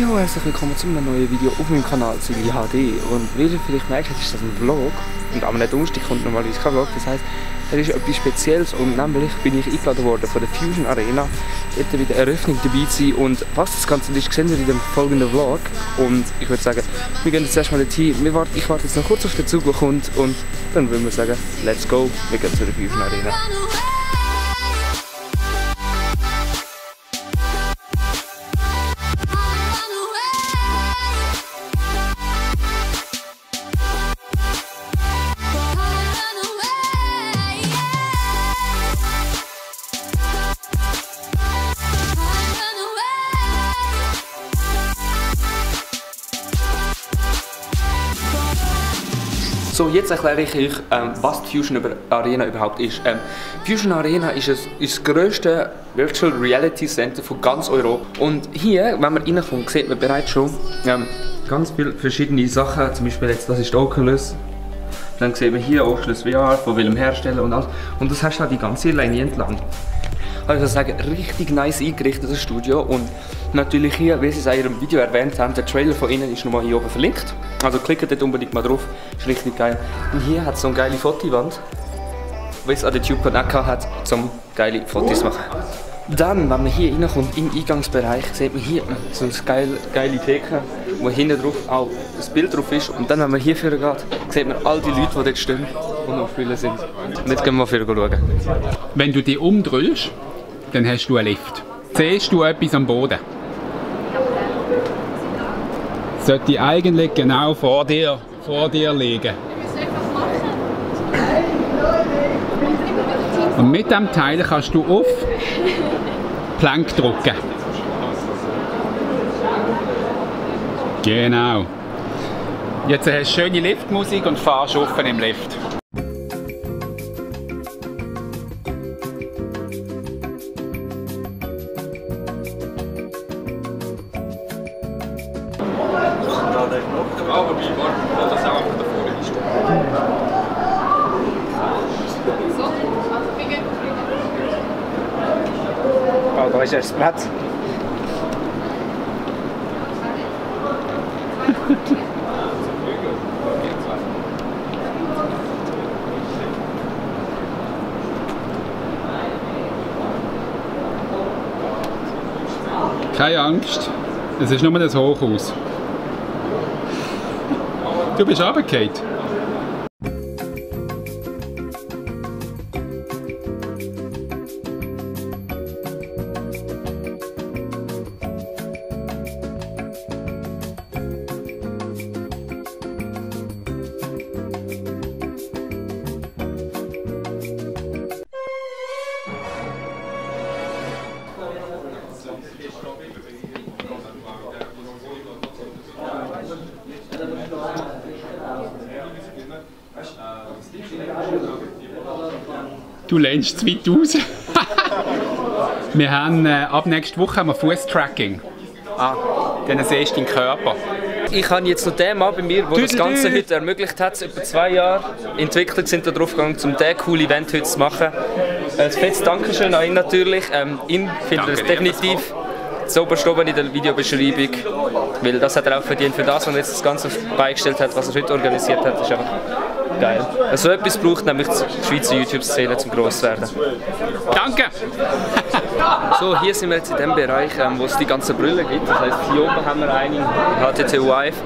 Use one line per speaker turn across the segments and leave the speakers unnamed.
Hallo, herzlich willkommen zu einem neuen Video auf meinem Kanal Silly HD. Und wie ihr vielleicht merkt, ist das ein Vlog. Und am Donnerstag kommt normalerweise kein Vlog. Das heisst, es ist etwas Spezielles. Und nämlich bin ich eingeladen worden von der Fusion Arena, dort bei der Eröffnung dabei zu sein. Und was das Ganze ist, sehen wir in dem folgenden Vlog. Und ich würde sagen, wir gehen jetzt erstmal dorthin. Ich warte jetzt noch kurz auf den Zug, der kommt. Und dann würden wir sagen, let's go, wir gehen zur Fusion Arena. So, jetzt erkläre ich euch, was die Fusion Arena überhaupt ist. Fusion Arena ist das grösste Virtual Reality Center von ganz Europa. Und hier, wenn man reinkommt, sieht man bereits schon ganz viele verschiedene Sachen. Zum Beispiel jetzt, das ist die Oculus. Dann sieht man hier Oculus VR, von welchem Hersteller und alles. Und das hast du auch die ganze Linie entlang. Also ich würde sagen, richtig nice eingerichtetes Studio. Und natürlich hier, wie sie es in ihrem Video erwähnt haben, der Trailer von ihnen ist nochmal hier oben verlinkt. Also klickt dort unbedingt mal drauf, ist richtig geil. Und hier hat es so eine geile Fotowand, wie es an der TubeCon auch hat, um geile Fotos zu machen. Dann, wenn man hier reinkommt, im Eingangsbereich, sieht man hier so eine geile Theke, wo hinten drauf auch das Bild drauf ist. Und dann, wenn man hier vorne geht, sieht man all die Leute, die dort stehen und am Spielen sind. Und jetzt gehen wir mal vorne schauen.
Wenn du dich umdrehst, dann hast du einen Lift. Siehst du etwas am Boden? Sollte eigentlich genau vor dir liegen. Und mit diesem Teil kannst du auf Plank drücken. Genau. Jetzt hast du schöne Liftmusik und fahrst offen im Lift.
Oh, da ist erst Platz.
Keine Angst, es ist nur das Hochhaus. Du bist runtergefallen. Du lehnst zu weit raus. Wir haben ab nächster Woche haben wir Fußtracking. Dann siehst du deinen Körper.
Ich habe jetzt noch den Mann bei mir, der das Ganze heute ermöglicht hat. Etwa 2 Jahre Entwickler sind da drauf gegangen, um diesen coolen Event heute zu machen. Ein fettes Dankeschön an ihn natürlich. Ihn findet ihr definitiv zu oberst oben in der Videobeschreibung. Weil das hat er auch verdient für das, was er jetzt das Ganze beigestellt hat, was er heute organisiert hat. Das ist einfach geil. So etwas braucht nämlich die Schweizer YouTube-Szene zum gross werden.
Danke!
So, hier sind wir jetzt in dem Bereich, wo es die ganzen Brillen gibt. Das heisst, hier oben haben wir eine HTC Vive,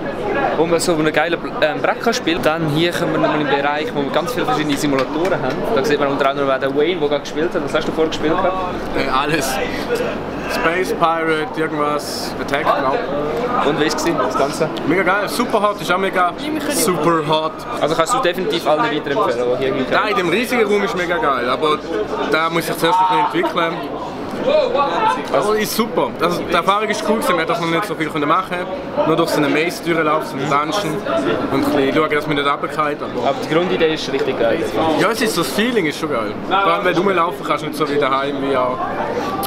wo man so eine geile Brett spielt. Dann hier kommen wir nochmal in den Bereich, wo wir ganz viele verschiedene Simulatoren haben. Da sieht man unter anderem auch den Wayne, der gerade gespielt hat. Was hast du vorher gespielt?
Alles. Space Pirate, irgendwas, Attack, genau.
Und wie war es, das Ganze?
Mega geil, super hot, ist auch mega super hot.
Also kannst du definitiv allen weiterempfehlen, die hier hinkommen?
Nein, in dem riesigen Raum ist mega geil, aber da muss ich zuerst ein bisschen entwickeln. Also ist super. Also, die Erfahrung ist cool, wir hätten noch nicht so viel machen können. Nur durch so eine Maze durchlaufen, so einen Dungeon und ein bisschen schauen, dass man nicht runterfällt.
Aber die Grundidee ist richtig geil.
Ja, es ist so, das Feeling ist schon geil. Vor allem, wenn du rumlaufen kannst, nicht so wie daheim wie auch.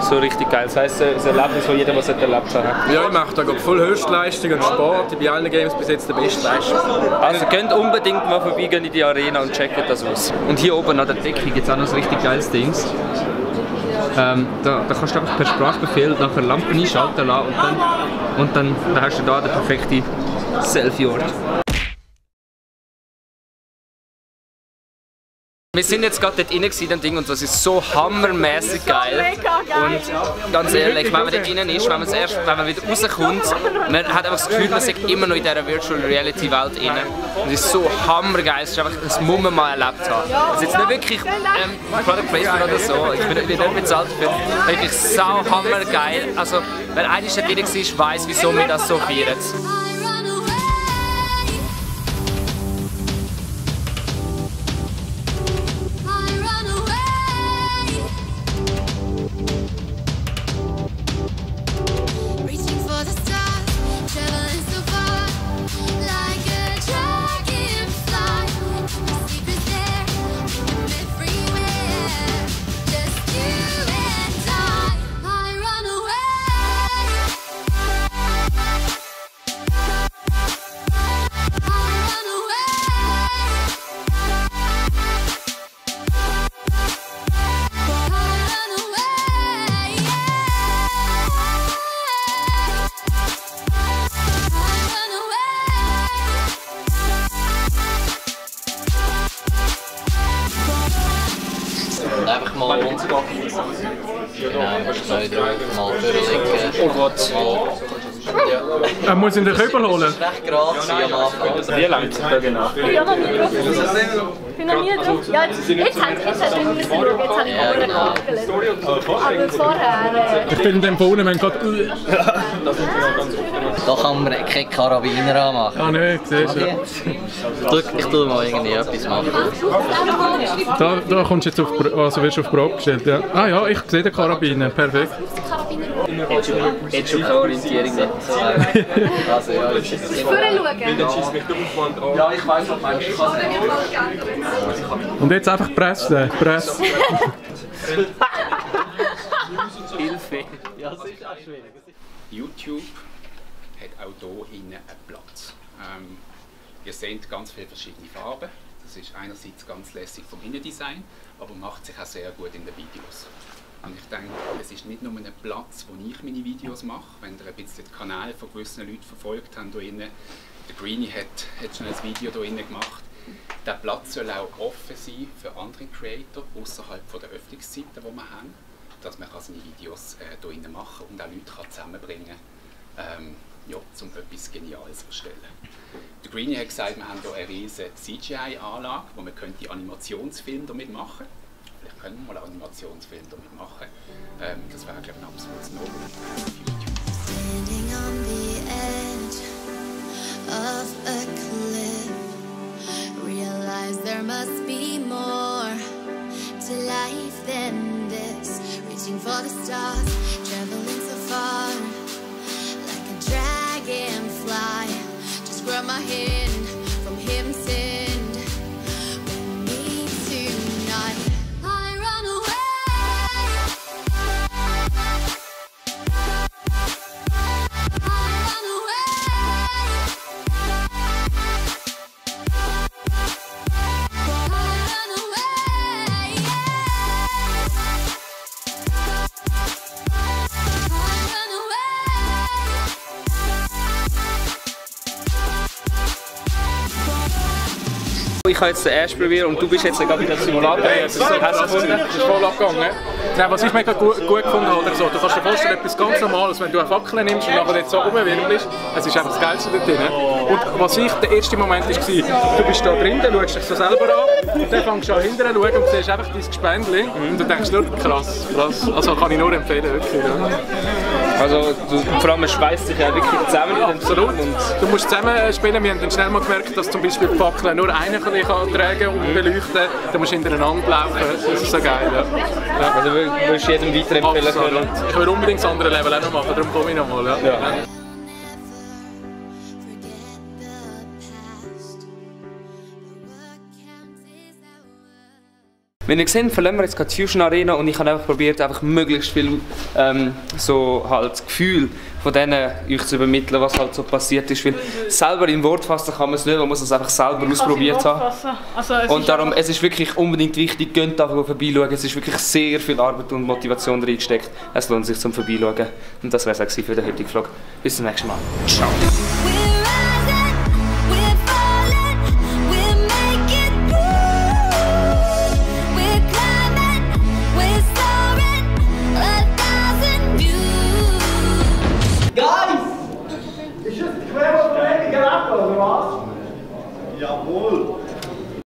So richtig geil. Das heisst, es ist ein Erlebnis, das jeder erlebt hat.
Ja, ich mache da voll Höchstleistung und Sport. Ich bin bei allen Games bis jetzt der Bestleistung.
Also könnt unbedingt mal vorbeigehen in die Arena und checkt das aus. Und hier oben an der Decke gibt es auch noch ein richtig geiles Ding. Da kannst du einfach per Sprachbefehl nachher Lampen einschalten lassen und dann hast du da den perfekten Selfie-Ort. Wir sind jetzt gerade dort rein und das ist so hammermäßig geil. Und ganz ehrlich, wenn man dort rein ist, wenn man wieder rauskommt, man hat einfach das Gefühl, man ist immer noch in dieser Virtual Reality Welt rein. Und es ist so hammergeil, es ist einfach, das muss man mal erlebt haben. Es ist jetzt nicht wirklich Product Placement oder so, ich bin nicht bezahlt dafür, wirklich sau hammergeil. Also, wer einmal dort drin war, weiss, wieso wir das so feiern.
Einfach mal genau, 2, 3 Mal durchlegen. Oh Gott. Ja.
Er muss in den Kübel holen.
Das ist recht gerade am Anfang.
Wie langt es da genau?
Ja, noch nie drauf. Ich bin noch nie drauf. Ja, jetzt habe ich aber vorher...
Ich bin in dem Bohnen, wenn gerade...
Da kann man keinen Karabiner anmachen.
Ah nein, siehst du.
Ich tue mal irgendwie etwas machen.
Da kommst du jetzt auf, also wirst du auf Probe gestellt, ja. Ah ja, ich sehe den Karabiner, perfekt.
Jetzt schon keine Orientierung mehr.
Also ja,
Ja, ich weiss, was meinst
Und jetzt einfach pressen, pressen.
Hilfe.
Ja, das ist auch schwierig.
YouTube hat auch hier innen einen Platz. Ihr seht ganz viele verschiedene Farben. Das ist einerseits ganz lässig vom Innendesign, aber macht sich auch sehr gut in den Videos. Und ich denke, es ist nicht nur ein Platz, wo ich meine Videos mache. Wenn ihr ein bisschen den Kanal von gewissen Leuten verfolgt habt, hier innen, der Greenie hat schon ein Video hier innen gemacht. Der Platz soll auch offen sein für andere Creator außerhalb der Öffnungszeiten, die wir haben, dass man seine Videos hier innen machen und auch Leute zusammenbringen kann, ja, um etwas Geniales zu erstellen. Der Greenie hat gesagt, wir haben hier eine riesige CGI-Anlage, wo man Animationsfilme damit machen könnte. Vielleicht können wir mal einen Animationsfilm damit machen. Das wäre, glaube ich, ein absolutes No-Go für YouTube.
Standing on the edge of a cliff, realize there must be more to life than this. Reaching for the stars, traveling so far, like a dragonfly. Just grab my hand from him, send with me tonight. I run away.
Ich habe jetzt den ersten probiert und du bist jetzt gerade wieder im Simulator.
Hey, es ist so krass, es ist voll abgegangen. Nein, was ich mega gut gefunden habe, oder so, du kannst dir vorstellen, etwas ganz Normales, wenn du eine Fackel nimmst und nachher jetzt so rumwirbelst, es ist einfach das Geilste da drin. Und was ich, der erste Moment war, du bist da drin, schaust dich so selber an und dann fängst du an hinterher zu schauen und siehst einfach dein Gespendli und du denkst nur, krass, krass, also kann ich nur empfehlen, wirklich. Ja.
Also vor allem man schweißt sich ja wirklich zusammen.
Absolut. Und du musst zusammen spielen, wir haben dann schnell mal gemerkt, dass zum Beispiel die Fackel nur einer kann tragen und beleuchten, dann musst du hintereinander laufen, das ist so geil. Ja. Ja.
Also würdest du jedem weiterempfehlen können?
Ich will unbedingt das andere Level auch noch machen, darum komme ich noch mal. Ja. Ja.
Wenn ihr seht, verlassen wir jetzt gerade die Fusion Arena und ich habe einfach probiert, einfach möglichst viel so halt das Gefühl von denen euch zu übermitteln, was halt so passiert ist. Weil selber in Wort fassen kann man es nicht, man muss es einfach selber ausprobiert haben.
Also,
Und darum, es ist wirklich unbedingt wichtig, geht einfach vorbeischauen. Es ist wirklich sehr viel Arbeit und Motivation reingesteckt. Es lohnt sich zum Vorbeischauen. Und das wäre es für den heutigen Vlog. Bis zum nächsten Mal. Ciao.